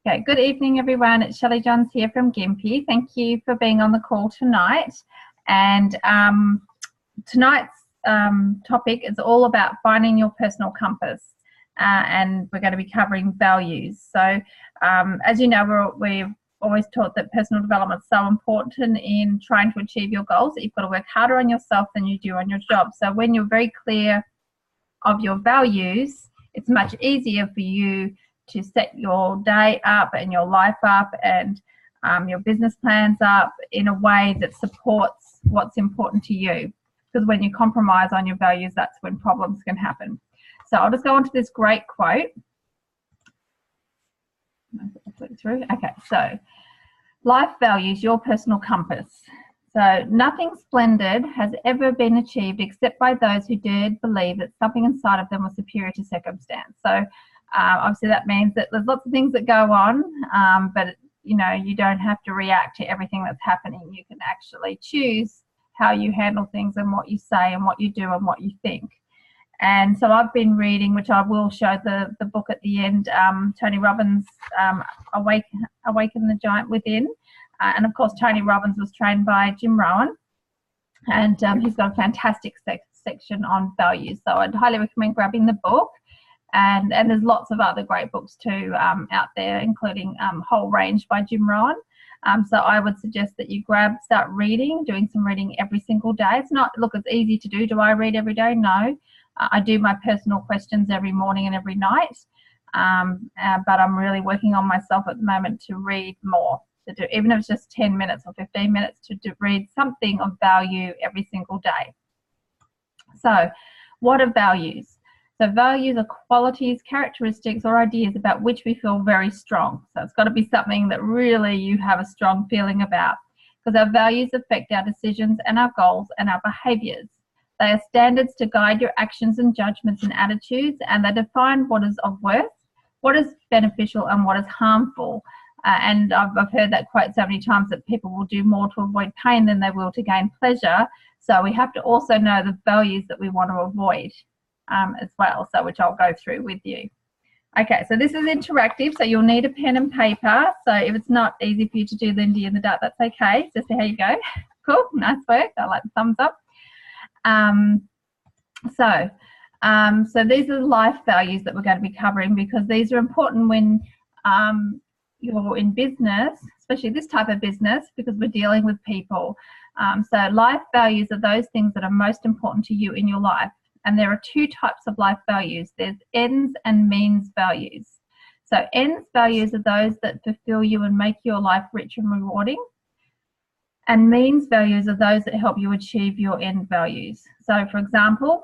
Okay, good evening, everyone. It's Shelley Johns here from Gympie. Thank you for being on the call tonight. And tonight's topic is all about finding your personal compass. And we're going to be covering values. So, as you know, we've always taught that personal development is so important in trying to achieve your goals, that you've got to work harder on yourself than you do on your job. So when you're very clear of your values, it's much easier for you to set your day up and your life up and your business plans up in a way that supports what's important to you. Because when you compromise on your values, that's when problems can happen. So I'll just go on to this great quote. Okay, so life values, your personal compass. So nothing splendid has ever been achieved except by those who dared believe that something inside of them was superior to circumstance. So obviously that means that there's lots of things that go on, but you know, you don't have to react to everything that's happening. You can actually choose how you handle things and what you say and what you do and what you think. And so I've been reading, which I will show the book at the end, Tony Robbins' Awaken the Giant Within. And of course, Tony Robbins was trained by Jim Rohn, and he's got a fantastic section on values. So I'd highly recommend grabbing the book. And there's lots of other great books too out there, including Whole Range by Jim Rohn. So I would suggest that you start reading, doing some reading every single day. It's not, look, it's easy to do. Do I read every day? No. I do my personal questions every morning and every night, but I'm really working on myself at the moment to read more. Even if it's just 10 minutes or 15 minutes to read something of value every single day. So what are values? So values are qualities, characteristics, or ideas about which we feel very strong. So it's got to be something that really you have a strong feeling about, because our values affect our decisions and our goals and our behaviors. They are standards to guide your actions and judgments and attitudes, and they define what is of worth, what is beneficial, and what is harmful. And I've heard that quote so many times, that people will do more to avoid pain than they will to gain pleasure. So we have to also know the values that we want to avoid as well, so which I'll go through with you. Okay, so this is interactive, so you'll need a pen and paper. So if it's not easy for you to do, Lindy, in the dark, that's okay. Just see how you go. Cool, nice work. I like the thumbs up. So these are life values that we're going to be covering, because these are important when you're in business, especially this type of business, because we're dealing with people. So life values are those things that are most important to you in your life. And there are two types of life values. There's ends and means values. So ends values are those that fulfill you and make your life rich and rewarding. And means values are those that help you achieve your end values. So for example,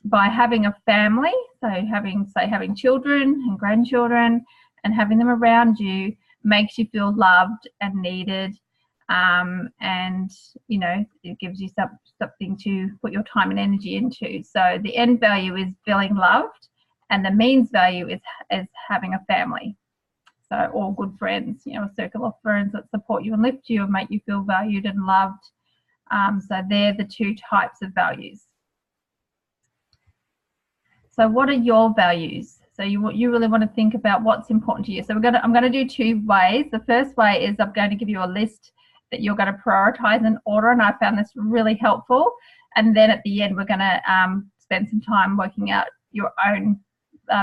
by having a family, so having children and grandchildren and having them around you makes you feel loved and needed, and you know, it gives you something to put your time and energy into. So the end value is feeling loved, and the means value is having a family. So all good friends, you know, a circle of friends that support you and lift you and make you feel valued and loved. So they're the two types of values. So what are your values? So you really want to think about what's important to you. So I'm going to do two ways. The first way is I'm going to give you a list that you're going to prioritize in order, and I found this really helpful. And then at the end, we're going to spend some time working out your own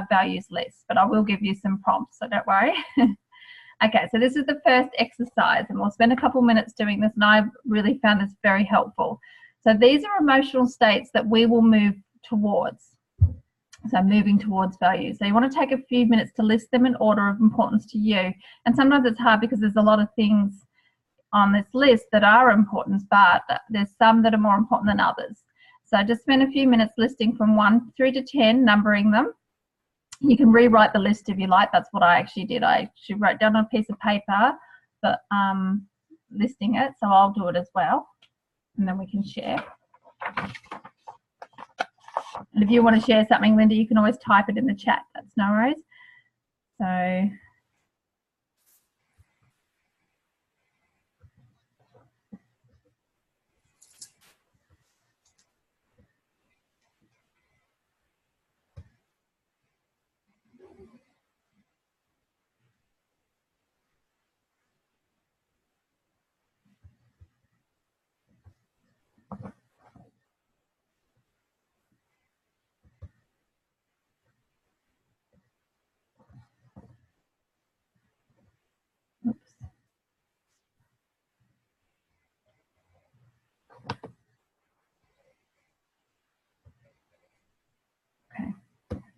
values list, but I will give you some prompts, so don't worry. Okay, so this is the first exercise, and we'll spend a couple minutes doing this, and I've really found this very helpful. So these are emotional states that we will move towards. So moving towards values. So you want to take a few minutes to list them in order of importance to you. And sometimes it's hard because there's a lot of things on this list that are important, but there's some that are more important than others. So just spend a few minutes listing from 1 through to 10, numbering them. You can rewrite the list if you like. That's what I actually did. I actually wrote down on a piece of paper, but listing it. So I'll do it as well, and then we can share. And if you want to share something, Linda, you can always type it in the chat. That's no worries. So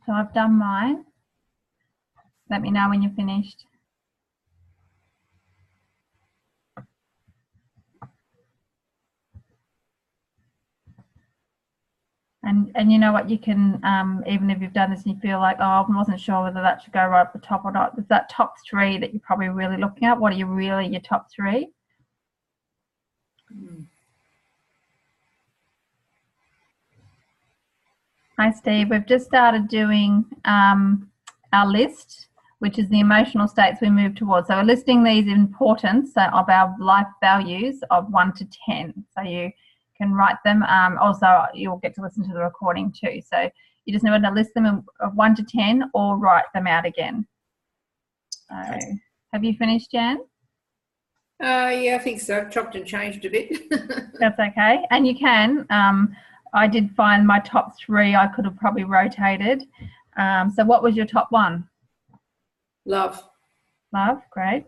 So I've done mine. Let me know when you're finished. And you know what, you can, even if you've done this and you feel like, oh, I wasn't sure whether that should go right at the top or not, there's that top 3 that you're probably really looking at. What are your top 3? Hi, Steve. We've just started doing our list, which is the emotional states we move towards. So we're listing these importance of our life values of 1 to 10. So you can write them. Also, you'll get to listen to the recording too. So you just need to list them of 1 to 10 or write them out again. Have you finished, Jan? Yeah, I think so. Chopped and changed a bit. That's okay. And you can. I did find my top 3 I could have probably rotated. So what was your top 1? Love. Love, great.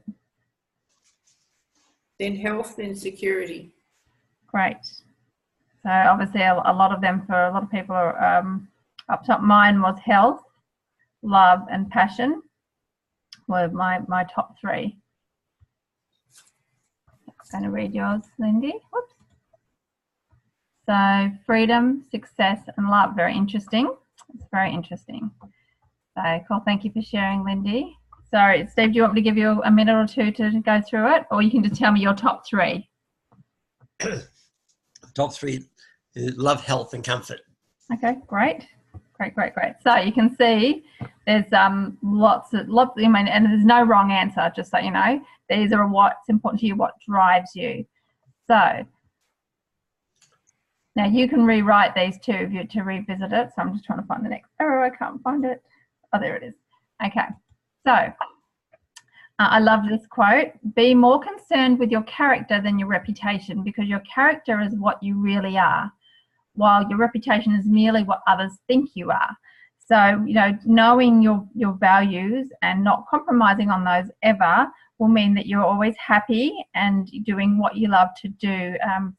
Then health, then security. Great. So obviously a lot of them, for a lot of people, are up top. Mine was health, love and passion were my top 3. I'm going to read yours, Lindy. Whoops. So freedom, success and love, very interesting. It's very interesting. So cool, thank you for sharing, Lindy. Sorry, Steve, do you want me to give you a minute or 2 to go through it, or you can just tell me your top 3? Top 3, love, health and comfort. Okay, great. Great. So you can see there's lots, I mean, and there's no wrong answer, just so you know. These are what's important to you, what drives you. So now you can rewrite these too if you to revisit it. So I'm just trying to find the next arrow. I can't find it. Oh, there it is. Okay. So I love this quote. Be more concerned with your character than your reputation, because your character is what you really are, while your reputation is merely what others think you are. So, you know, knowing your values and not compromising on those ever will mean that you're always happy and doing what you love to do.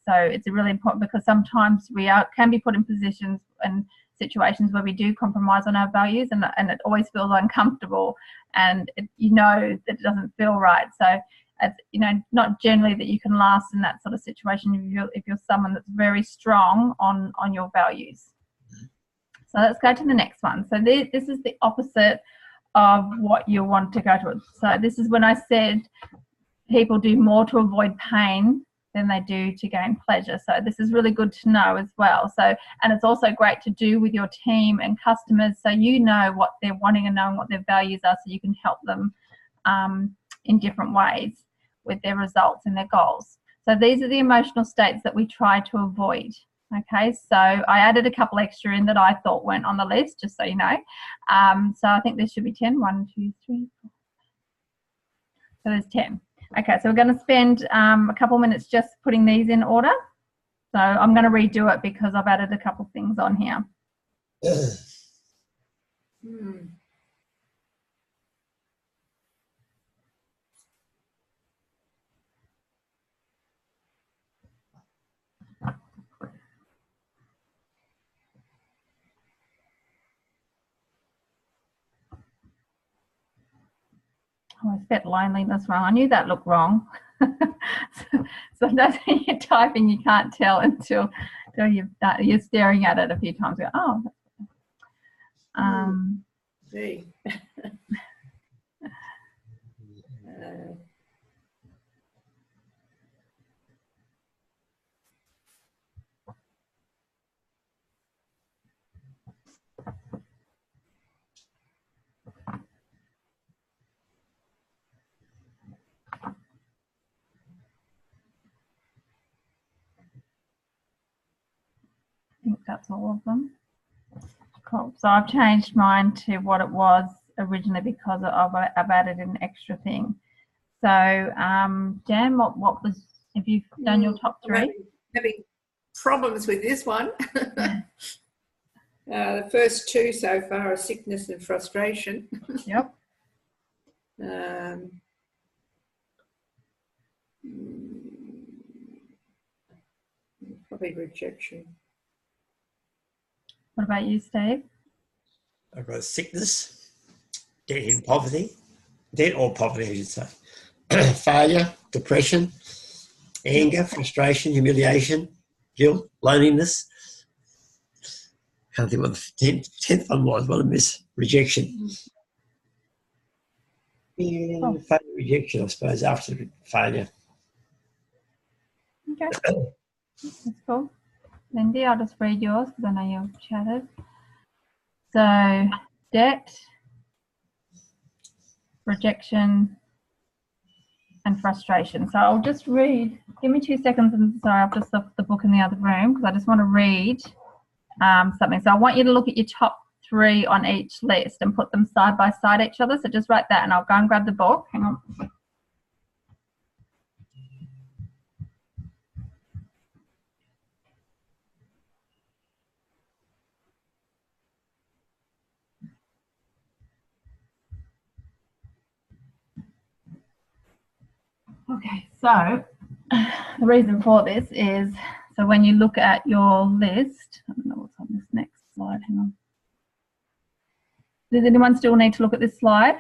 So it's really important, because sometimes we can be put in positions and situations where we do compromise on our values, and it always feels uncomfortable, and you know that it doesn't feel right. So it's, you know, not generally that you can last in that sort of situation if you're someone that's very strong on your values. So let's go to the next one. So this is the opposite of what you want to go towards. So this is when I said people do more to avoid pain than they do to gain pleasure. So this is really good to know as well. So, and it's also great to do with your team and customers, so you know what they're wanting and knowing what their values are, so you can help them in different ways with their results and their goals. So these are the emotional states that we try to avoid. Okay, so I added a couple extra in that I thought weren't on the list, just so you know. So I think there should be 10. 1, 2, 3, 4. So there's 10. Okay, so we're going to spend a couple minutes just putting these in order. So I'm going to redo it because I've added a couple things on here. Oh, I spelled loneliness wrong. I knew that looked wrong. Sometimes when you're typing, you can't tell until you're staring at it a few times. Oh. Gee. I think that's all of them. Cool. So I've changed mine to what it was originally because I've added an extra thing. So, Jan, what was, have you done your top 3? I'm having problems with this one. The first 2 so far are sickness and frustration. Yep. Probably rejection. What about you, Steve? I've got sickness, debt and poverty, debt or poverty, I should say, failure, depression, anger, frustration, humiliation, guilt, loneliness. Can't think what the 10th one was. What a miss. Rejection. Yeah, failure, rejection, I suppose, after failure. Okay, that's cool. Lindy, I'll just read yours because I know you've chatted. So, debt, rejection, and frustration. So I'll just read. Give me 2 seconds. And sorry, I've just left the book in the other room because I just want to read something. So I want you to look at your top 3 on each list and put them side by side each other. So just write that, and I'll go and grab the book. Hang on. Okay, so the reason for this is, so when you look at your list, I don't know what's on this next slide, hang on. Does anyone still need to look at this slide?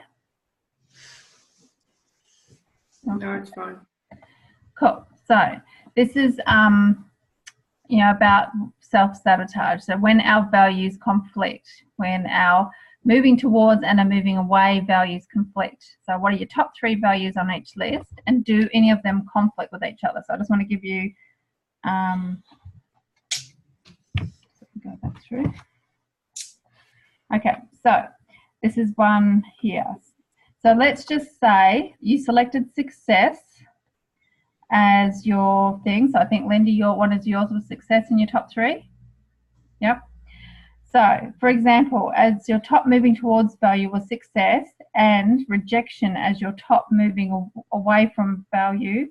No, it's fine. Cool. So this is, about self-sabotage. So when our values conflict, when our moving towards and are moving away values conflict. So what are your top 3 values on each list, and do any of them conflict with each other? So I just want to give you, go back through. Okay, so this is one here. So let's just say you selected success as your thing. So I think, Lindy, one is yours was success in your top 3. Yep. So, for example, as your top moving towards value was success, and rejection as your top moving away from value,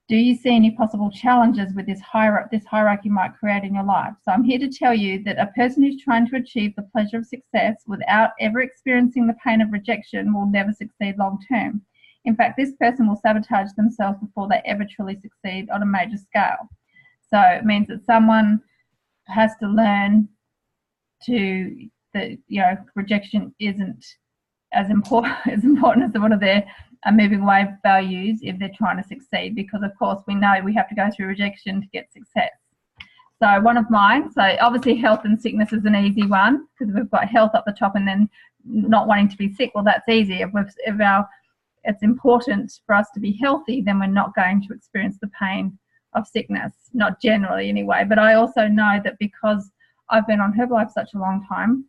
do you see any possible challenges with this hierarchy might create in your life? So I'm here to tell you that a person who's trying to achieve the pleasure of success without ever experiencing the pain of rejection will never succeed long term. In fact, this person will sabotage themselves before they ever truly succeed on a major scale. So it means that someone has to learn that rejection isn't as important as one of their moving away values if they're trying to succeed, because of course we know we have to go through rejection to get success. So one of mine, so obviously health and sickness is an easy one because we've got health up the top and then not wanting to be sick. Well, that's easy. It's important for us to be healthy, then we're not going to experience the pain of sickness, not generally anyway. But I also know that because I've been on Herbalife such a long time,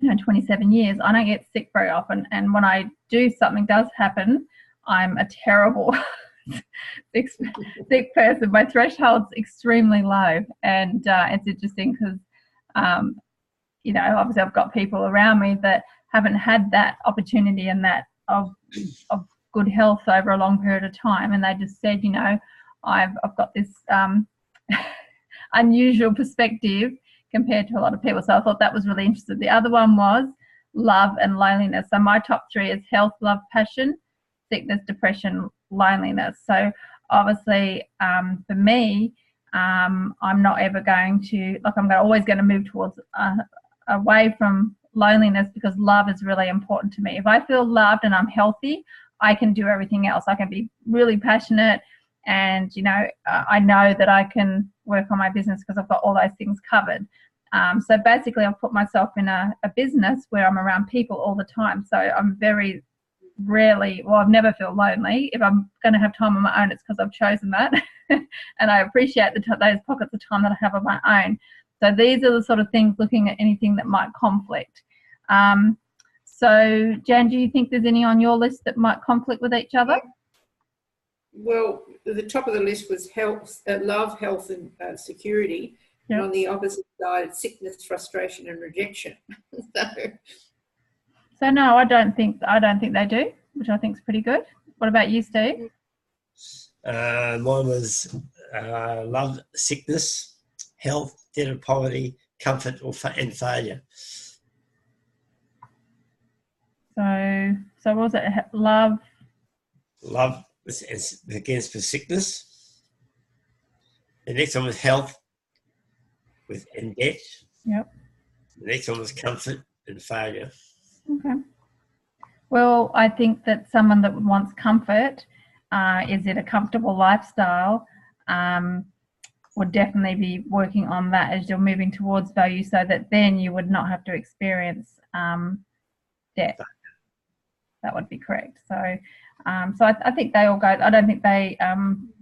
27 years, I don't get sick very often. And when I do, something does happen, I'm a terrible sick person. My threshold's extremely low. And it's interesting because, obviously I've got people around me that haven't had that opportunity and that of good health over a long period of time. And they just said, I've got this unusual perspective compared to a lot of people. So I thought that was really interesting. The other one was love and loneliness. So my top 3 is health, love, passion, sickness, depression, loneliness. So obviously for me, I'm not ever going to, always going to move towards away from loneliness, because love is really important to me. If I feel loved and I'm healthy, I can do everything else. I can be really passionate, and I know that I can work on my business because I've got all those things covered. So basically I've put myself in a business where I'm around people all the time. So I'm very rarely, I've never felt lonely. If I'm going to have time on my own, it's because I've chosen that. And I appreciate those pockets of time that I have on my own. So these are the sort of things, looking at anything that might conflict. So Jan, do you think there's any on your list that might conflict with each other? Well, the top of the list was health, love, health, and security. Yep. And on the opposite side, sickness, frustration, and rejection. So no, I don't think they do, which I think is pretty good. What about you, Steve? Mine was love, sickness, health, debt and poverty, comfort, and failure. So what was it? Love against for sickness. The next one was health and debt. Yep. The next one was comfort and failure. Okay. Well, I think that someone that wants comfort, is it a comfortable lifestyle, would definitely be working on that as you're moving towards value, so that then you would not have to experience death. That would be correct. So, I think they all go. I don't think they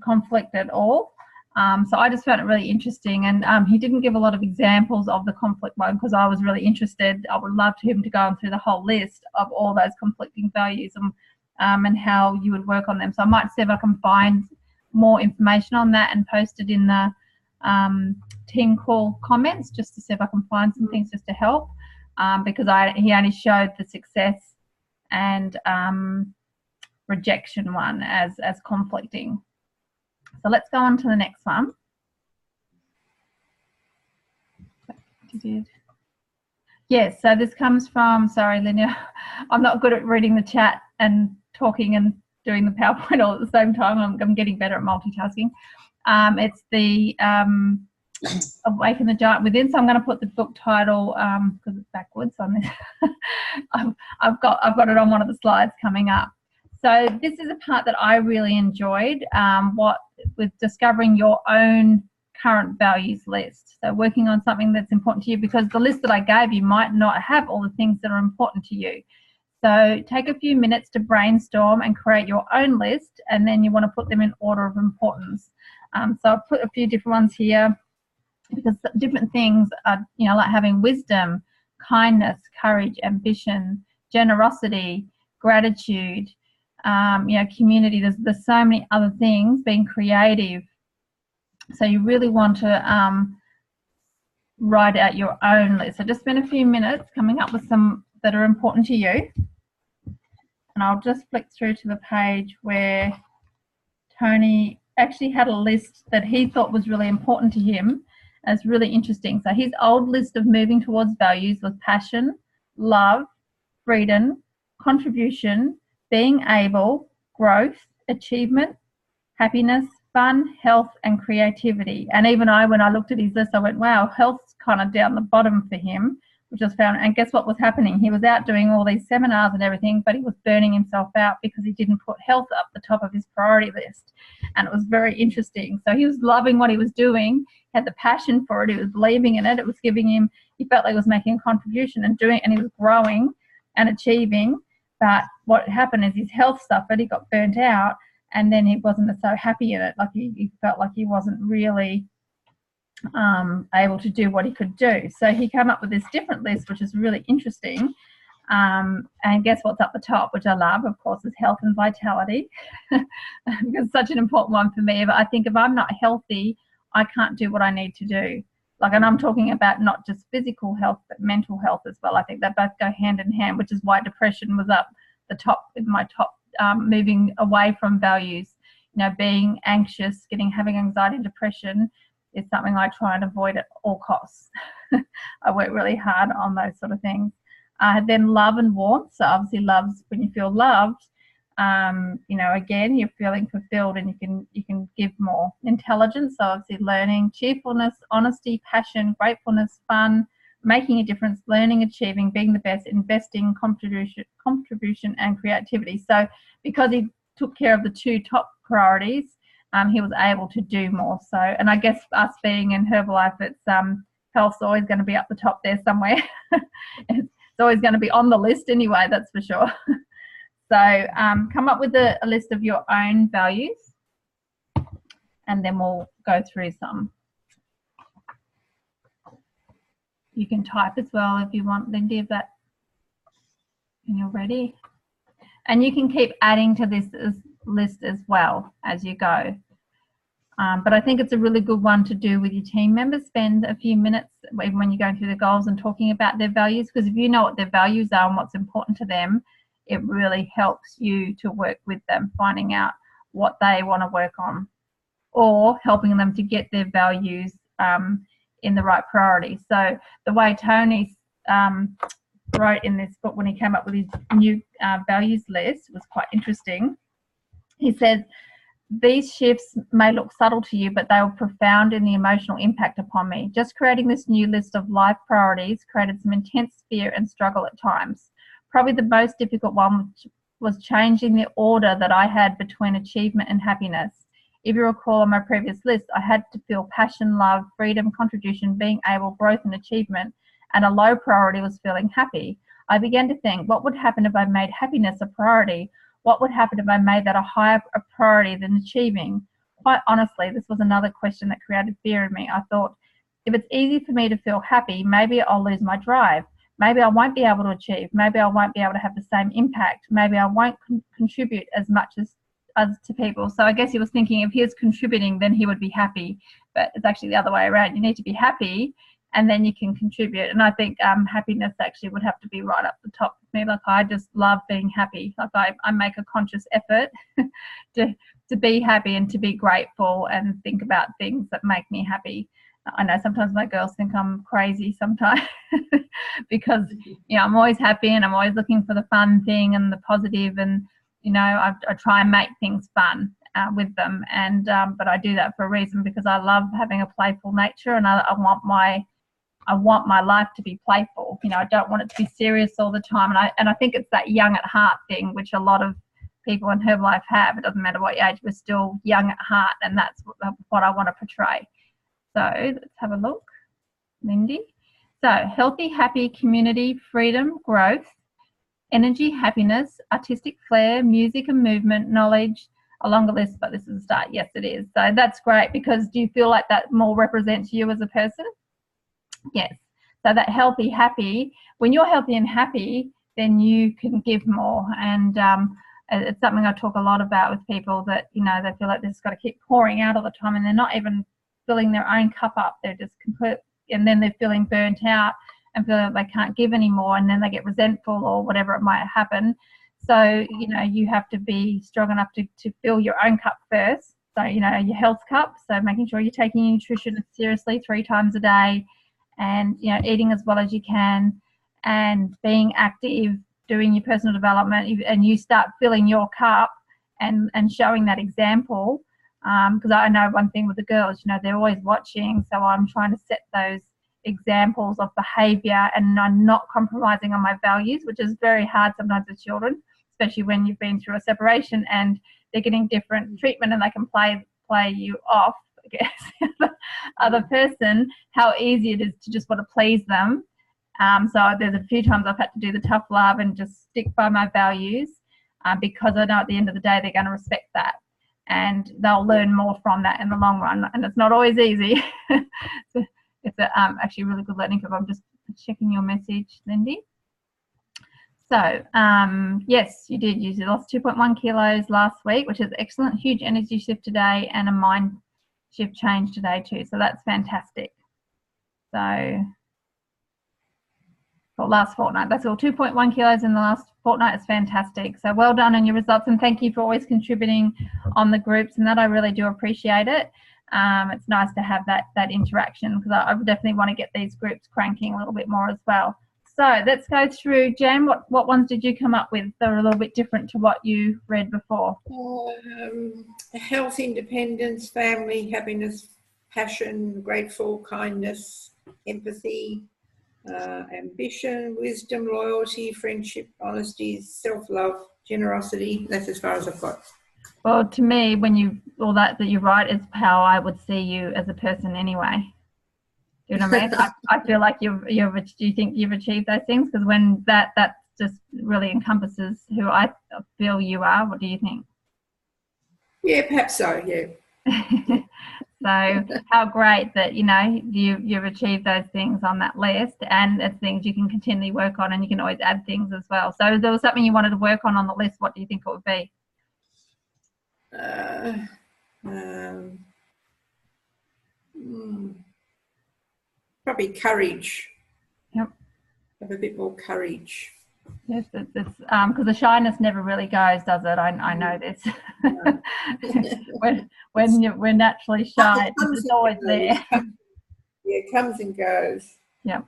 conflict at all. So I just found it really interesting, and he didn't give a lot of examples of the conflict one because I was really interested. I would love for him to go on through the whole list of all those conflicting values and how you would work on them. So I might see if I can find more information on that and post it in the team call comments, just to see if I can find some things just to help, because he only showed the success and rejection one as conflicting. So let's go on to the next one. Yes, so this comes from, sorry, Linnea, I'm not good at reading the chat and talking and doing the PowerPoint all at the same time. I'm getting better at multitasking. It's the Awaken the Giant Within. So I'm going to put the book title, because it's backwards on this. I've got it on one of the slides coming up. So this is a part that I really enjoyed, with discovering your own current values list. So working on something that's important to you, because the list that I gave you might not have all the things that are important to you. So take a few minutes to brainstorm and create your own list, and then you want to put them in order of importance. So I've put a few different ones here, because different things are, like having wisdom, kindness, courage, ambition, generosity, gratitude, community. There's so many other things, being creative. So you really want to write out your own list. So just spend a few minutes coming up with some that are important to you. And I'll just flick through to the page where Tony actually had a list that he thought was really important to him. As really interesting. So his old list of moving towards values was passion, love, freedom, contribution, being able, growth, achievement, happiness, fun, health, and creativity. And even when I looked at his list, I went, wow, health's kind of down the bottom for him, which I found. And guess what was happening? He was out doing all these seminars and everything, but he was burning himself out because he didn't put health up the top of his priority list. And it was very interesting. So he was loving what he was doing, had the passion for it, he was believing in it, it was giving him, he felt like he was making a contribution and he was growing and achieving. But what happened is his health suffered, he got burnt out, and then he wasn't so happy in it. Like he felt like he wasn't really able to do what he could do. So he came up with this different list, which is really interesting. And guess what's up the top, which I love, of course, is health and vitality. Because it's such an important one for me. But I think if I'm not healthy, I can't do what I need to do. And I'm talking about not just physical health, but mental health as well. I think they both go hand in hand, which is why depression was up the top in my top, moving away from values. Being anxious, having anxiety and depression is something I try and avoid at all costs. I work really hard on those sort of things. Then love and warmth. So obviously love's when you feel loved, again, you're feeling fulfilled and you can give more. Intelligence, so obviously learning, cheerfulness, honesty, passion, gratefulness, fun, making a difference, learning, achieving, being the best, investing, contribution and creativity. So because he took care of the two top priorities, he was able to do more. So, and I guess us being in Herbalife, it's health's always going to be up the top there somewhere. It's always going to be on the list anyway, that's for sure. So come up with a list of your own values, and then we'll go through some. You can type as well if you want, Lindy, if that, when you're ready. And you can keep adding to this list as well as you go. But I think it's a really good one to do with your team members. Spend a few minutes even when you're going through the goals and talking about their values, because if you know what their values are and what's important to them, it really helps you to work with them, finding out what they want to work on, or helping them to get their values in the right priority. So the way Tony wrote in this book when he came up with his new values list was quite interesting. He says, These shifts may look subtle to you, but they were profound in the emotional impact upon me. Just creating this new list of life priorities created some intense fear and struggle at times. Probably the most difficult one was changing the order that I had between achievement and happiness. If you recall on my previous list, I had to feel passion, love, freedom, contribution, being able, growth and achievement, and a low priority was feeling happy. I began to think, what would happen if I made happiness a priority? What would happen if I made that a higher priority than achieving? Quite honestly, this was another question that created fear in me. I thought, if it's easy for me to feel happy, maybe I'll lose my drive. Maybe I won't be able to achieve. Maybe I won't be able to have the same impact. Maybe I won't contribute as much as to people. So I guess he was thinking if he was contributing, then he would be happy. But it's actually the other way around. You need to be happy and then you can contribute. And I think happiness actually would have to be right up the top for me. Like, I just love being happy. Like, I make a conscious effort to be happy and to be grateful and think about things that make me happy. I know sometimes my girls think I'm crazy sometimes because, you know, I'm always happy and I'm always looking for the fun thing and the positive, and, you know, I try and make things fun with them. And but I do that for a reason, because I love having a playful nature, and I want my life to be playful. You know, I don't want it to be serious all the time. And I think it's that young at heart thing, which a lot of people in Herbalife have. It doesn't matter what age, we're still young at heart, and that's what I want to portray. So let's have a look, Lindy. So healthy, happy, community, freedom, growth, energy, happiness, artistic flair, music and movement, knowledge, a longer list, but this is a start. Yes, it is. So that's great, because do you feel like that more represents you as a person? Yes. So that healthy, happy, when you're healthy and happy, then you can give more. And it's something I talk a lot about with people, that, you know, they feel like they've just got to keep pouring out all the time, and they're not even filling their own cup up. They're just complete, and then they're feeling burnt out and feel like they can't give anymore, and then they get resentful or whatever it might happen. So, you know, you have to be strong enough to fill your own cup first. So, you know, your health cup, so making sure you're taking your nutrition seriously 3 times a day, and, you know, eating as well as you can, and being active, doing your personal development, and you start filling your cup and showing that example. Because I know one thing with the girls, you know, they're always watching, so I'm trying to set those examples of behaviour, and I'm not compromising on my values, which is very hard sometimes with children, especially when you've been through a separation and they're getting different treatment and they can play you off, I guess, the other person, how easy it is to just want to please them. So there's a few times I've had to do the tough love and just stick by my values, because I know at the end of the day they're going to respect that, and they'll learn more from that in the long run. And it's not always easy. It's actually a really good learning curve. I'm just checking your message, Lindy. So, yes, you did. You lost 2.1 kilos last week, which is excellent. Huge energy shift today, and a mind shift change today too. So that's fantastic. So, for last fortnight, that's all. 2.1 kilos in the last fortnight is fantastic. So well done on your results, and thank you for always contributing on the groups, and that I really do appreciate it. It's nice to have that interaction, because I definitely want to get these groups cranking a little bit more as well. So let's go through, Jan, what ones did you come up with that are a little bit different to what you read before? Health, independence, family, happiness, passion, grateful, kindness, empathy, ambition, wisdom, loyalty, friendship, honesty, self-love, generosity. That's as far as I've got. Well, to me, when all that you write is how I would see you as a person anyway. Do you know what I mean? I feel like do you think you've achieved those things? Because when that just really encompasses who I feel you are. What do you think? Yeah, perhaps so, yeah. So how great that, you know, you've achieved those things on that list, and it's things you can continually work on, and you can always add things as well. So if there was something you wanted to work on the list, what do you think it would be? Probably courage. Yep. Have a bit more courage. Yes, it's because the shyness never really goes, does it? I know this. We're naturally shy, it's always there. Yeah, it comes and goes. Yep.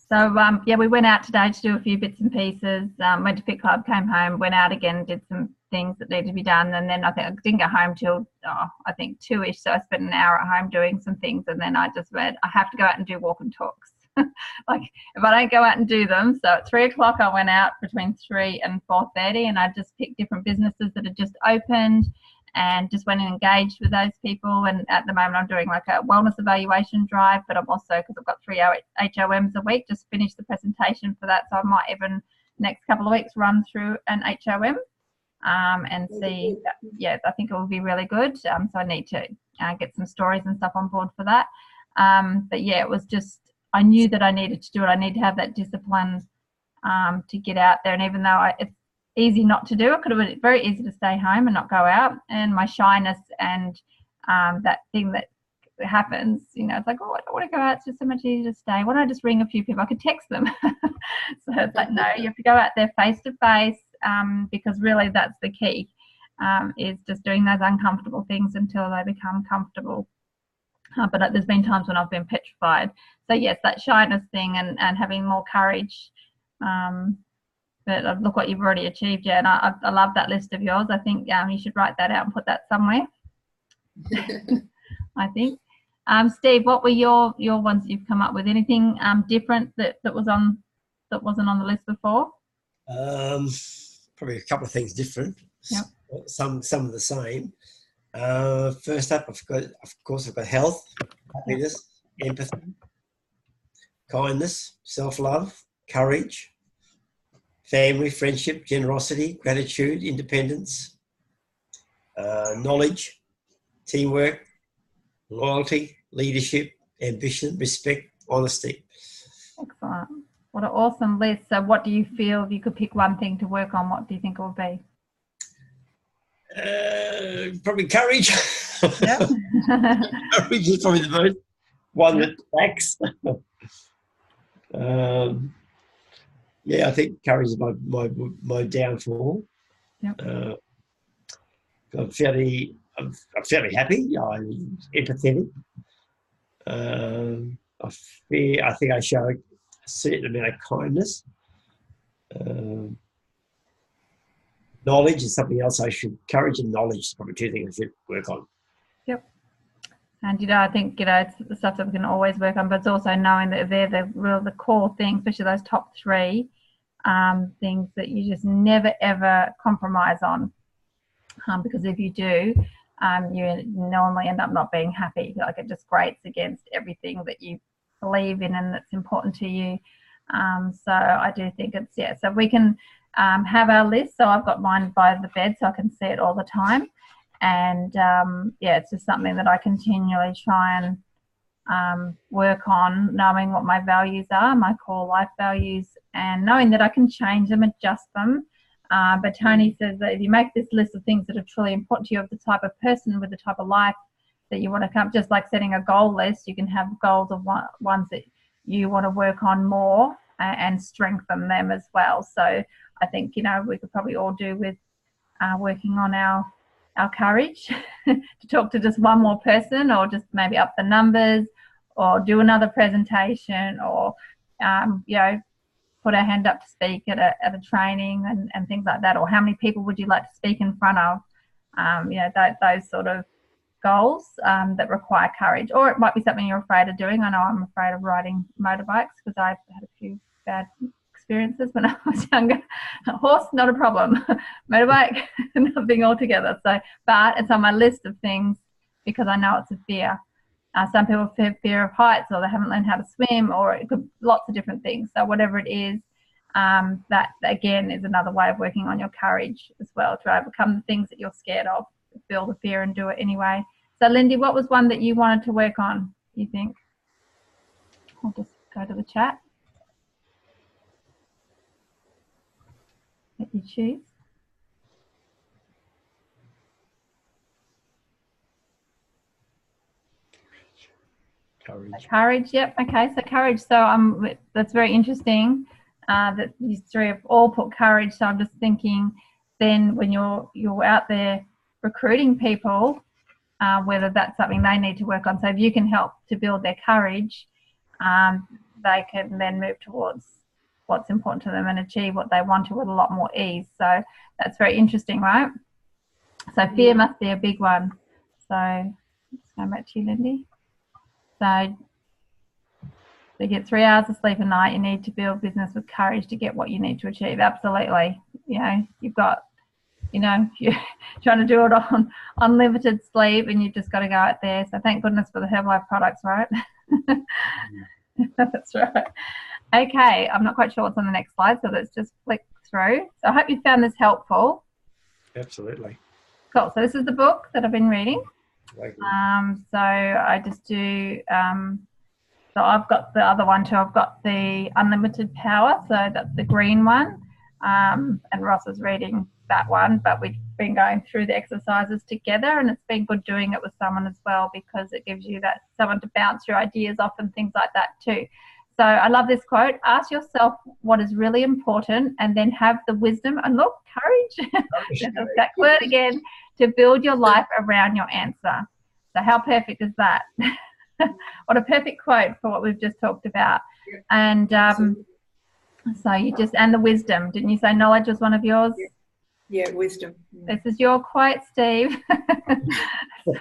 So yeah, we went out today to do a few bits and pieces. Went to Fit Club, came home, went out again, did some things that needed to be done. And then I think I didn't get home till, I think 2-ish. So I spent an hour at home doing some things. And then I just went, I have to go out and do walk and talks. Like if I don't go out and do them. So at 3 o'clock, I went out between 3 and 4:30, and I just picked different businesses that had just opened and just went and engaged with those people. And at the moment, I'm doing like a wellness evaluation drive, but I'm also, because I've got 3 HOMs a week, just finished the presentation for that. So I might even next couple of weeks run through an HOM and see. Yeah, I think it will be really good. So I need to get some stories and stuff on board for that. But yeah, it was just, I knew that I needed to do it. I need to have that discipline to get out there. And even though it's easy not to do, it could have been very easy to stay home and not go out. And my shyness and that thing that happens, it's like, oh, I don't want to go out. It's just so much easier to stay. Why don't I just ring a few people? I could text them. So it's like, no, you have to go out there face to face, because really that's the key, is just doing those uncomfortable things until they become comfortable. But there's been times when I've been petrified. So yes, that shyness thing and having more courage. But look what you've already achieved, Jen. I love that list of yours. I think you should write that out and put that somewhere. I think. Steve, what were your ones that you've come up with? Anything different that wasn't on the list before? Probably a couple of things different. Yep. Some of the same. First up, I've got health, happiness, empathy, kindness, self-love, courage, family, friendship, generosity, gratitude, independence, knowledge, teamwork, loyalty, leadership, ambition, respect, honesty. Excellent. What an awesome list. So what do you feel, if you could pick one thing to work on, what do you think it would be? Probably courage. Yep. Courage is probably the most one that lacks. I think courage is my downfall. Yep. I'm fairly happy. I'm empathetic. I think I show a certain amount of kindness. Knowledge is something else courage and knowledge is probably two things I should work on. Yep. And, I think, it's the stuff that we can always work on, but it's also knowing that they're the core things, especially those top 3 things that you just never, ever compromise on. Because if you do, you normally end up not being happy. Like it just grates against everything that you believe in and that's important to you. So I do think it's, so we can have our list. So I've got mine by the bed so I can see it all the time. And it's just something that I continually try and work on, knowing what my values are, my core life values, and knowing that I can change them, adjust them. But Tony says that if you make this list of things that are truly important to you, of the type of person with the type of life that you want to come, just like setting a goal list, you can have goals of ones that you want to work on more and strengthen them as well. So I think, we could probably all do with working on our courage to talk to just one more person, or just maybe up the numbers, or do another presentation, or, put our hand up to speak at a training and things like that. Or how many people would you like to speak in front of? Those sort of goals that require courage. Or it might be something you're afraid of doing. I know I'm afraid of riding motorbikes because I've had a few bad experiences when I was younger. Horse, not a problem. Motorbike, nothing altogether. So, but it's on my list of things because I know it's a fear. Some people have fear of heights, or they haven't learned how to swim, or it could lots of different things. So whatever it is, that again is another way of working on your courage as well, to overcome the things that you're scared of, feel the fear and do it anyway. So Lindy, what was one that you wanted to work on, you think? I'll just go to the chat. Let you choose. Courage, yep. Okay, so courage. So that's very interesting that these 3 have all put courage. So I'm just thinking, then when you're out there recruiting people, whether that's something they need to work on. So if you can help to build their courage, they can then move towards what's important to them and achieve what they want to with a lot more ease. So that's very interesting, right? So fear must be a big one. So let's go back to you, Lindy. So you get 3 hours of sleep a night. You need to build business with courage to get what you need to achieve. Absolutely. You know, you've got, you know, you're trying to do it on unlimited sleep, and you've just got to go out there. So thank goodness for the Herbalife products, right? That's right. Okay, I'm not quite sure what's on the next slide, so let's just flick through. So I hope you found this helpful. Absolutely. Cool. So this is the book that I've been reading. So I just do, so I've got the other one too. I've got the Unlimited Power, so that's the green one. And Ross is reading that one, but we've been going through the exercises together, and it's been good doing it with someone as well, because it gives you that someone to bounce your ideas off and things like that too. So I love this quote: ask yourself what is really important, and then have the wisdom and courage, that word again, to build your life around your answer. So how perfect is that? What a perfect quote for what we've just talked about. And so you just, and the wisdom, didn't you say knowledge was one of yours? Yeah, wisdom. This is your quote, Steve. So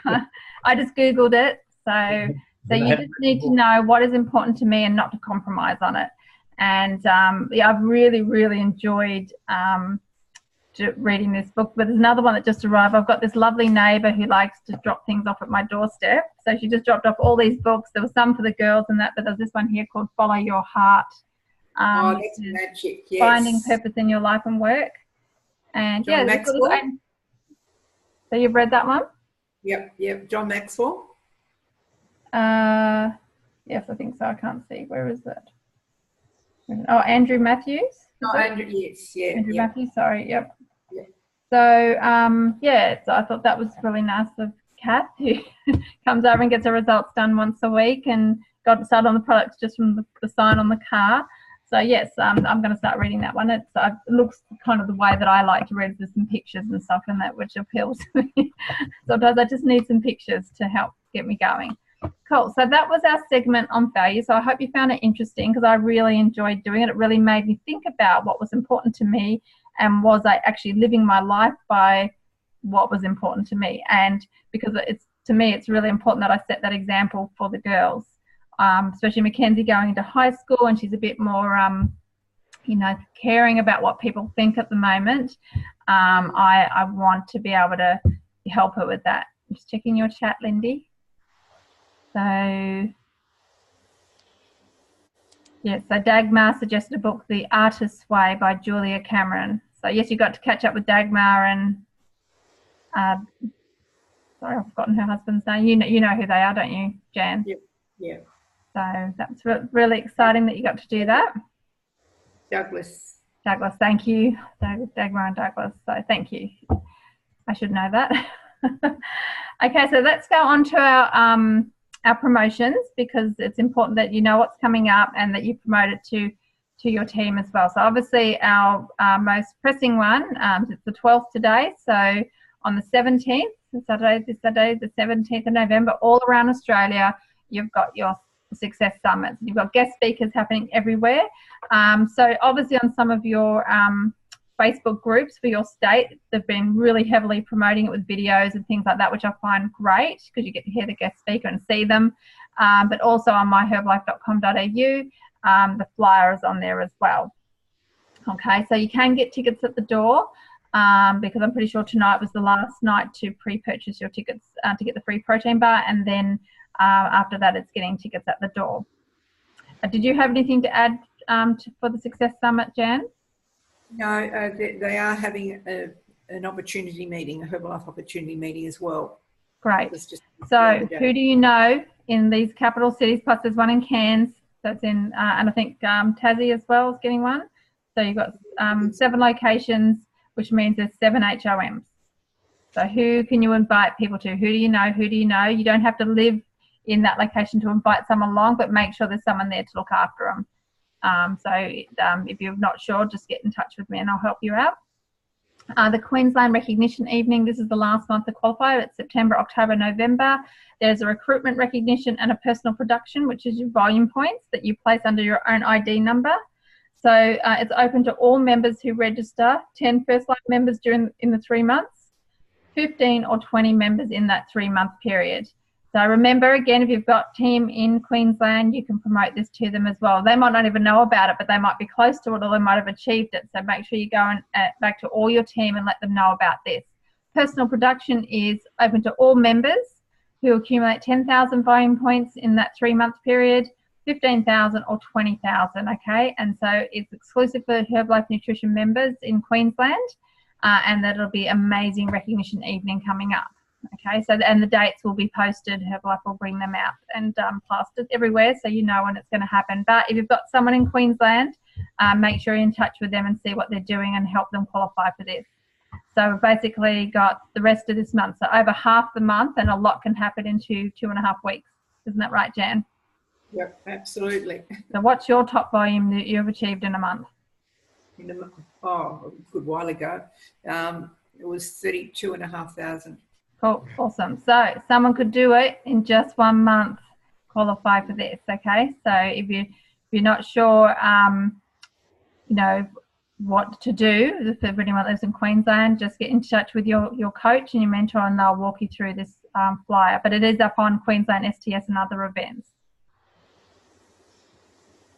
I just Googled it. So you just need to know what is important to me and not to compromise on it. And yeah, I've really, really enjoyed reading this book. But there's another one that just arrived. I've got this lovely neighbour who likes to drop things off at my doorstep. So she just dropped off all these books. There were some for the girls and that, but there's this one here called Follow Your Heart. That's magic, yes. Finding purpose in your life and work. And John Maxwell. So you've read that one? Yep. John Maxwell. Yes, I think so. I can't see. Where is it? Oh, Andrew Matthews. Andrew, yes, yeah. Andrew Matthews, sorry, yep. Yeah. So, so I thought that was really nice of Kath, who comes over and gets her results done once a week, and got started on the products just from the sign on the car. So yes, I'm going to start reading that one. It looks kind of the way that I like to read. There's some pictures and stuff in that which appeals to me. Sometimes I just need some pictures to help get me going. Cool. So that was our segment on value. So I hope you found it interesting, because I really enjoyed doing it. It really made me think about what was important to me, and was I actually living my life by what was important to me. And because to me, it's really important that I set that example for the girls. Especially Mackenzie going into high school, and she's a bit more, caring about what people think at the moment. I want to be able to help her with that. I'm just checking your chat, Lindy. So, yeah, so Dagmar suggested a book, The Artist's Way by Julia Cameron. So, yes, you got to catch up with Dagmar and, sorry, I've forgotten her husband's name. You know who they are, don't you, Jan? Yep. Yeah. So that's really exciting that you got to do that. Douglas, thank you. Dagmar and Douglas. So thank you. I should know that. Okay, so let's go on to our promotions, because it's important that you know what's coming up and that you promote it to your team as well. So obviously our most pressing one, it's the 12th today. So on the 17th, this Saturday, the 17th of November, all around Australia, you've got your Success Summits. You've got guest speakers happening everywhere. So obviously on some of your Facebook groups for your state, they've been really heavily promoting it with videos and things like that, which I find great, because you get to hear the guest speaker and see them. But also on myherbalife.com.au, the flyer is on there as well. Okay, so you can get tickets at the door, because I'm pretty sure tonight was the last night to pre-purchase your tickets to get the free protein bar, and then after that it's getting tickets at the door. Did you have anything to add for the Success Summit, Jan? No, they are having an opportunity meeting, a Herbalife opportunity meeting as well. Great. So who do you know in these capital cities? Plus there's one in Cairns, so it's in, and I think Tassie as well is getting one. So you've got 7 locations, which means there's 7 HOMs. So who can you invite people to? Who do you know? Who do you know? You don't have to live in that location to invite someone along, but make sure there's someone there to look after them. If you're not sure, just get in touch with me and I'll help you out. The Queensland Recognition Evening, this is the last month to qualify. It's September, October, November. There's a recruitment recognition and a personal production, which is your volume points that you place under your own ID number. So it's open to all members who register, 10 First Life members in the 3 months, 15 or 20 members in that 3-month period. So remember, again, if you've got team in Queensland, you can promote this to them as well. They might not even know about it, but they might be close to it, or they might have achieved it. So make sure you go back to all your team and let them know about this. Personal production is open to all members who accumulate 10,000 volume points in that 3-month period, 15,000 or 20,000, okay? And so it's exclusive for Herbalife Nutrition members in Queensland, and that'll be amazing recognition evening coming up. Okay, so and the dates will be posted. Herbalife will bring them out and plastered everywhere, so you know when it's going to happen. But if you've got someone in Queensland, make sure you're in touch with them and see what they're doing and help them qualify for this. So we've basically got the rest of this month, so over half the month, and a lot can happen in 2.5 weeks. Isn't that right, Jan? Yep, absolutely. So what's your top volume that you've achieved in a month? A good while ago, it was 32,500. Cool, awesome. So someone could do it in just 1 month, qualify for this, okay? So if you're not sure, you know, what to do, if anyone lives in Queensland, just get in touch with your coach and your mentor, and they'll walk you through this flyer. But it is up on Queensland STS and other events.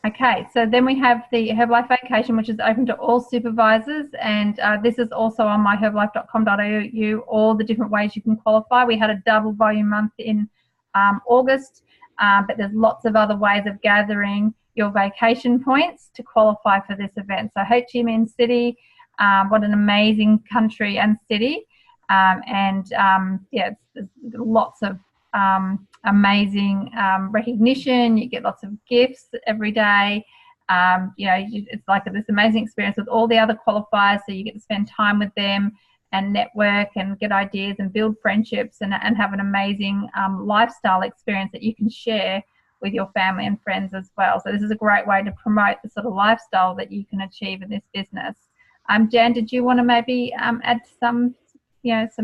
Okay, so then we have the Herbalife Vacation, which is open to all supervisors, and this is also on myherbalife.com.au, all the different ways you can qualify. We had a double volume month in August, but there's lots of other ways of gathering your vacation points to qualify for this event. So Ho Chi Minh City, what an amazing country and city, yeah, there's lots of amazing recognition. You get lots of gifts every day. You know, it's like this amazing experience with all the other qualifiers, so you get to spend time with them and network and get ideas and build friendships and have an amazing lifestyle experience that you can share with your family and friends as well. So this is a great way to promote the sort of lifestyle that you can achieve in this business. Jan, did you want to maybe add some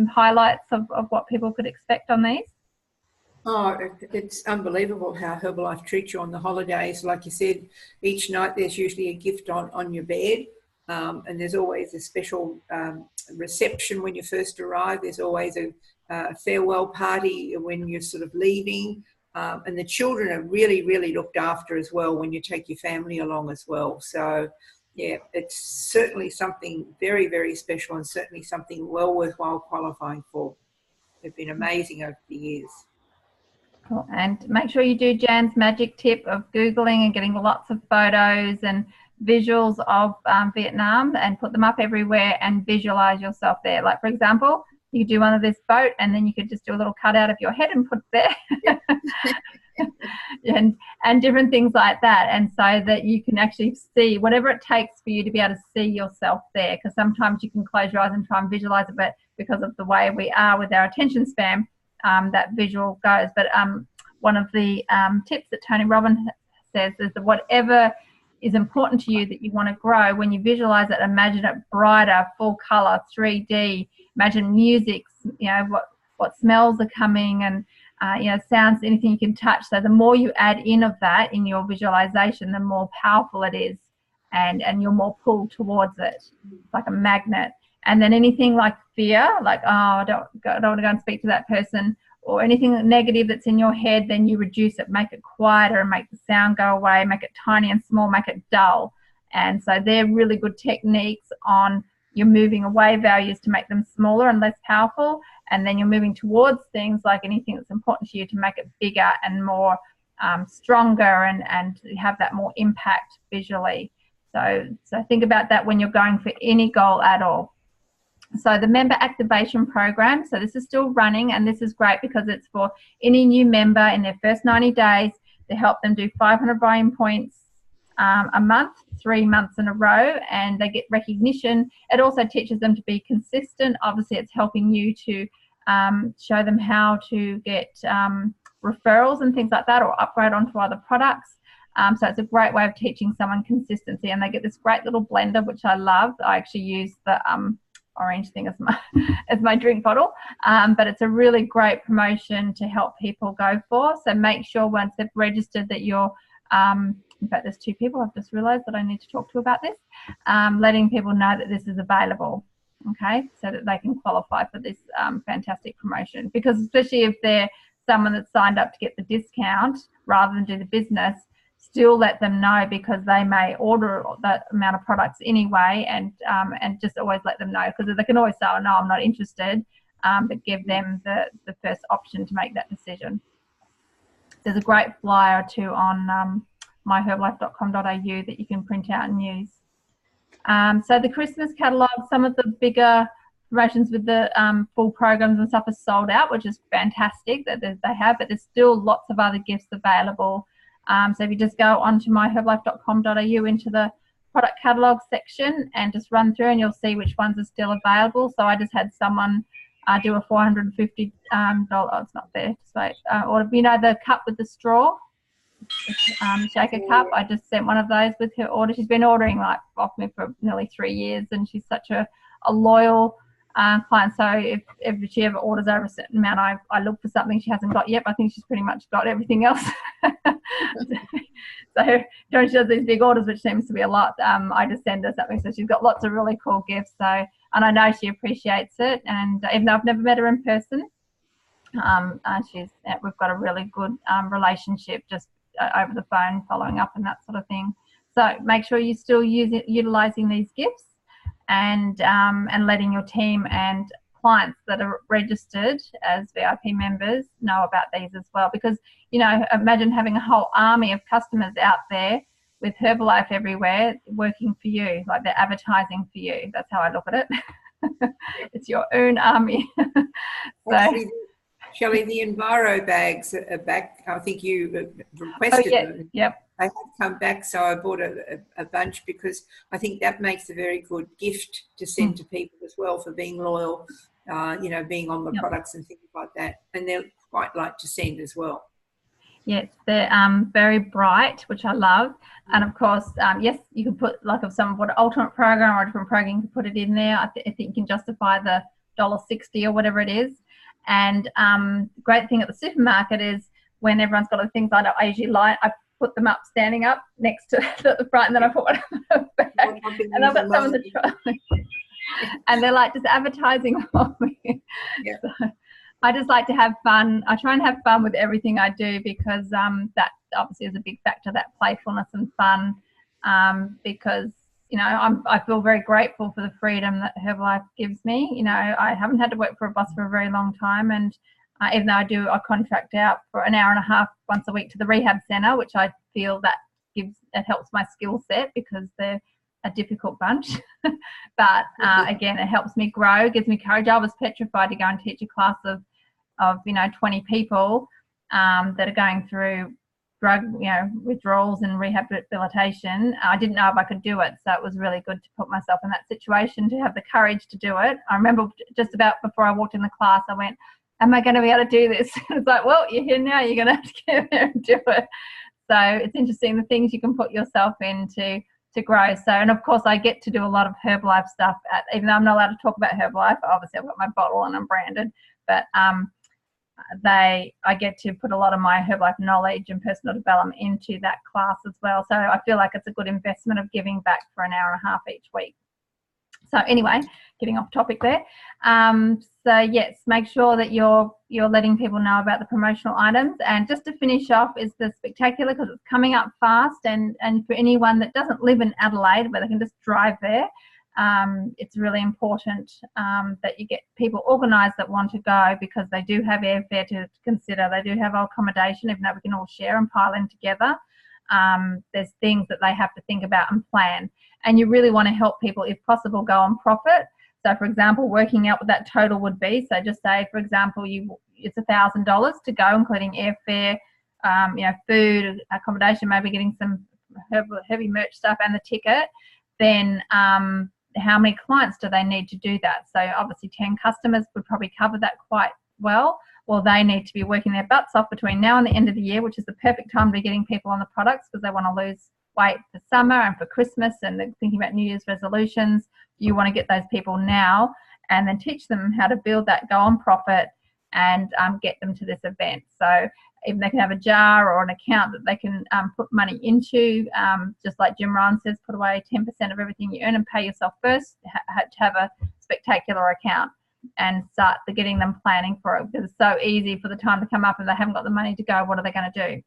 highlights of what people could expect on these? Oh, it's unbelievable how Herbalife treats you on the holidays. Like you said, each night there's usually a gift on your bed, and there's always a special reception when you first arrive. There's always a farewell party when you're sort of leaving, and the children are really, really looked after as well when you take your family along as well. So, yeah, it's certainly something very, very special, and certainly something well worthwhile qualifying for. They've been amazing over the years. Cool. And make sure you do Jan's magic tip of Googling and getting lots of photos and visuals of Vietnam and put them up everywhere and visualize yourself there. Like, for example, you could do one of this boat, and then you could just do a little cutout of your head and put it there. and different things like that, and so that you can actually see whatever it takes for you to be able to see yourself there, because sometimes you can close your eyes and try and visualize it, but because of the way we are with our attention span, that visual goes. But one of the tips that Tony Robbins says is that whatever is important to you that you want to grow, when you visualize it, imagine it brighter, full color, 3D. Imagine music, you know, what smells are coming, and you know, sounds, anything you can touch. So the more you add in of that in your visualization, the more powerful it is, and you're more pulled towards it. It's like a magnet. And then anything like fear, like, oh, I don't want to go and speak to that person, or anything negative that's in your head, then you reduce it, make it quieter, and make the sound go away, make it tiny and small, make it dull. And so they're really good techniques on you're moving away values to make them smaller and less powerful, and then you're moving towards things like anything that's important to you to make it bigger and more stronger, and have that more impact visually. So think about that when you're going for any goal at all. So the member activation program, so this is still running, and this is great because it's for any new member in their first 90 days to help them do 500 volume points a month, 3 months in a row, and they get recognition. It also teaches them to be consistent. Obviously, it's helping you to show them how to get referrals and things like that, or upgrade onto other products. So it's a great way of teaching someone consistency, and they get this great little blender, which I love. I actually use the orange thing as my drink bottle, but it's a really great promotion to help people go for. So make sure once they've registered that you're in fact, there's 2 people I've just realised that I need to talk to about this, letting people know that this is available, okay, so that they can qualify for this fantastic promotion. Because especially if they're someone that's signed up to get the discount rather than do the business, still let them know, because they may order that amount of products anyway, and just always let them know, because they can always say, oh, no, I'm not interested, but give them the first option to make that decision. There's a great flyer too on myherbalife.com.au that you can print out and use. So the Christmas catalogue, some of the bigger promotions with the full programs and stuff are sold out, which is fantastic that they have, but there's still lots of other gifts available. So if you just go onto myherbalife.com.au into the product catalogue section and just run through, and you'll see which ones are still available. So I just had someone do a $450, it's not there, just wait, or the cup with the straw, shaker cup. I just sent one of those with her order. She's been ordering off me for nearly 3 years, and she's such a loyal client. So if she ever orders over a certain amount, I look for something she hasn't got yet, but I think she's pretty much got everything else. So she does these big orders, which seems to be a lot. I just send her something, so she's got lots of really cool gifts. So, and I know she appreciates it. And even though I've never met her in person, we've got a really good relationship just over the phone, following up and that sort of thing. So make sure you're still utilising these gifts, and letting your team and clients that are registered as VIP members know about these as well. Because, imagine having a whole army of customers out there with Herbalife everywhere working for you, like they're advertising for you. That's how I look at it. It's your own army. Actually, Shelley, the Enviro bags are back. I think you requested them. Yep. They have come back, so I bought a bunch, because I think that makes a very good gift to send to people as well for being loyal, being on the products and things like that. And they're quite light to send as well. Yes, they're very bright, which I love. And of course, yes, you can put, if someone bought an ultimate program or a different program, you can put it in there. I think you can justify the $1.60 or whatever it is. And great thing at the supermarket is when everyone's got the things I usually I put them up, standing up next to the front, and then I put one in the back. And I've got some of the trolley. And they're just advertising for me. Yeah. So I just like to have fun. I try and have fun with everything I do, because that obviously is a big factor, that playfulness and fun, because I feel very grateful for the freedom that Herbalife gives me. I haven't had to work for a boss for a very long time, and even though I contract out for an hour and a half once a week to the rehab centre, which I feel that helps my skill set, because they're a difficult bunch. But again, it helps me grow, gives me courage. I was petrified to go and teach a class of 20 people that are going through drug withdrawals and rehabilitation. I didn't know if I could do it, so it was really good to put myself in that situation, to have the courage to do it. I remember just about before I walked in the class, I went, am I going to be able to do this? It's like, well, you're here now, you're going to have to get there and do it. So it's interesting the things you can put yourself in to grow. So, and of course I get to do a lot of Herbalife stuff, even though I'm not allowed to talk about Herbalife. Obviously I've got my bottle and I'm branded, but I get to put a lot of my Herbalife knowledge and personal development into that class as well. So I feel like it's a good investment of giving back for an hour and a half each week. So anyway, getting off topic there. So yes, make sure that you're letting people know about the promotional items. And just to finish off is the Spectacular, because it's coming up fast. And for anyone that doesn't live in Adelaide, where they can just drive there, it's really important that you get people organised that want to go, because they do have airfare to consider. They do have accommodation, even though we can all share and pile in together. There's things that they have to think about and plan. And you really want to help people, if possible, go on profit. So, for example, working out what that total would be. So just say, for example, it's $1,000 to go, including airfare, food, accommodation, maybe getting some heavy merch stuff and the ticket. Then how many clients do they need to do that? So obviously 10 customers would probably cover that quite well. Well, they need to be working their butts off between now and the end of the year, which is the perfect time to be getting people on the products, because they want to lose weight for summer and for Christmas, and they're thinking about New Year's resolutions. You want to get those people now and then teach them how to build that, go on profit, and get them to this event. So even they can have a jar or an account that they can put money into, just like Jim Rohn says, put away 10% of everything you earn and pay yourself first to have a spectacular account, and start getting them planning for it, because it's so easy for the time to come up and they haven't got the money to go. What are they going to do?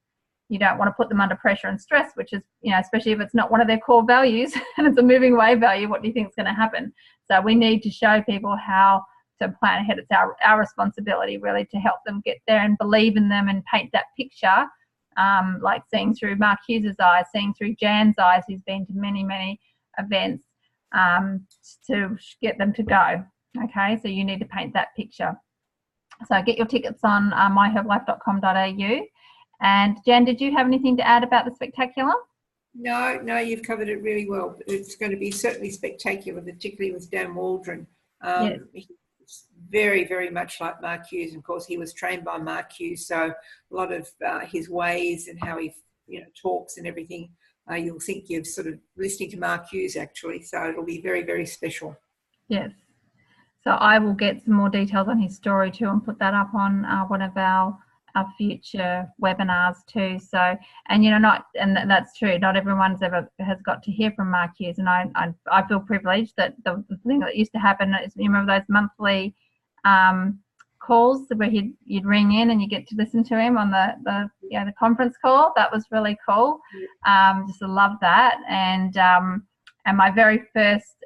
You don't want to put them under pressure and stress, which is, especially if it's not one of their core values and it's a moving away value, what do you think is going to happen? So we need to show people how to plan ahead. It's our responsibility really to help them get there and believe in them and paint that picture, like seeing through Mark Hughes' eyes, seeing through Jan's eyes, who's been to many, many events, to get them to go. Okay, so you need to paint that picture. So get your tickets on myherbalife.com.au. And Jan, did you have anything to add about the spectacular? No, you've covered it really well. It's going to be certainly spectacular, particularly with Dan Waldron. Yes. He's very, very much like Mark Hughes. And of course, he was trained by Mark Hughes, so a lot of his ways and how he talks and everything, you'll think you're sort of listening to Mark Hughes actually. So it'll be very, very special. Yes. So I will get some more details on his story too and put that up on one of our future webinars too. So, and that's true. Not everyone's ever has got to hear from Mark Hughes, and I feel privileged that the thing that used to happen is, you remember those monthly calls where you'd ring in and you get to listen to him on the conference call. That was really cool. Just love that. And my very first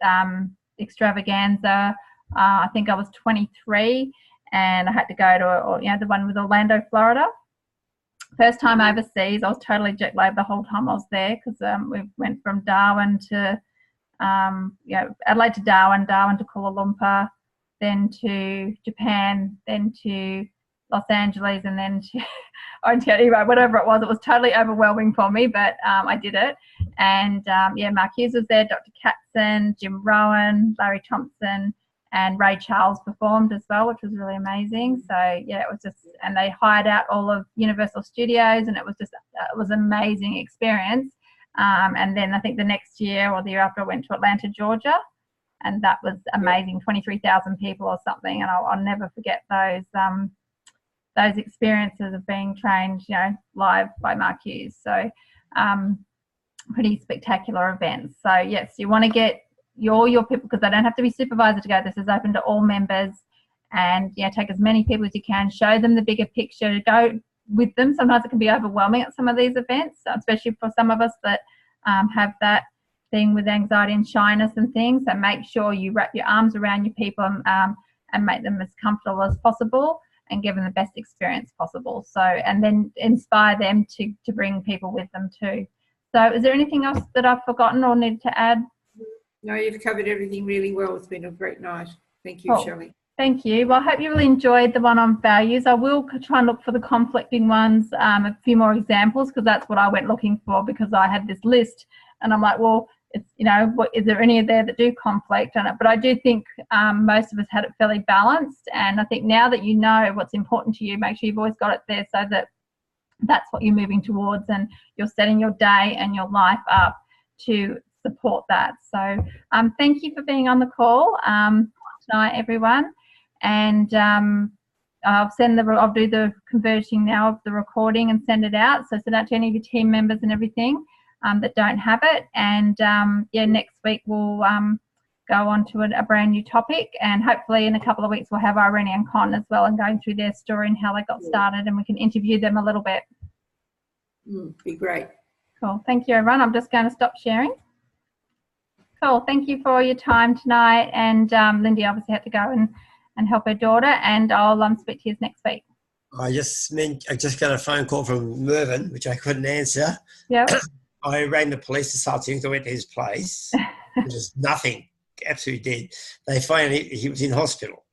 extravaganza, I think I was 23, and I had to go to the one with Orlando, Florida. First time overseas, I was totally jet lagged the whole time I was there, because we went from Darwin to Adelaide to Darwin to Kuala Lumpur, then to Japan, then to Los Angeles, and then to anyway, whatever it was totally overwhelming for me, but I did it. And Mark Hughes was there, Dr. Katzen, Jim Rohn, Larry Thompson, and Ray Charles performed as well, which was really amazing. So it was just, and they hired out all of Universal Studios, and it was an amazing experience. And then I think the next year or the year after, I went to Atlanta, Georgia, and that was amazing. 23,000 people or something, and I'll never forget those experiences of being trained, live by Mark Hughes. So pretty spectacular events. So yes, you want to get your people, because they don't have to be supervised to go. This is open to all members, and take as many people as you can, show them the bigger picture, go with them. Sometimes it can be overwhelming at some of these events, especially for some of us that have that thing with anxiety and shyness and things. So make sure you wrap your arms around your people and make them as comfortable as possible and give them the best experience possible. So, and then inspire them to bring people with them too. So is there anything else that I've forgotten or need to add? No, you've covered everything really well. It's been a great night. Thank you, Cool. Shelley. Thank you. Well, I hope you really enjoyed the one on values. I will try and look for the conflicting ones, a few more examples, because that's what I went looking for, because I had this list and I'm like, well, it's, what, is there any there that do conflict on it? But I do think most of us had it fairly balanced. And I think now that you know what's important to you, make sure you've always got it there, so that that's what you're moving towards, and you're setting your day and your life up to support that. So thank you for being on the call tonight, everyone. And I'll do the converting now of the recording and send it out. So send out to any of your team members and everything that don't have it. And next week we'll go on to a brand new topic, and hopefully in a couple of weeks we'll have Irene and Con as well, and going through their story and how they got started, and we can interview them a little bit. Be great. Cool. Thank you, everyone. I'm just going to stop sharing. Cool. Thank you for your time tonight. And Lindy obviously had to go and help her daughter, and I'll speak to you next week. I just got a phone call from Mervyn, which I couldn't answer. Yeah. I rang the police this afternoon. I went to his place. There's nothing, absolutely dead. They found he was in hospital.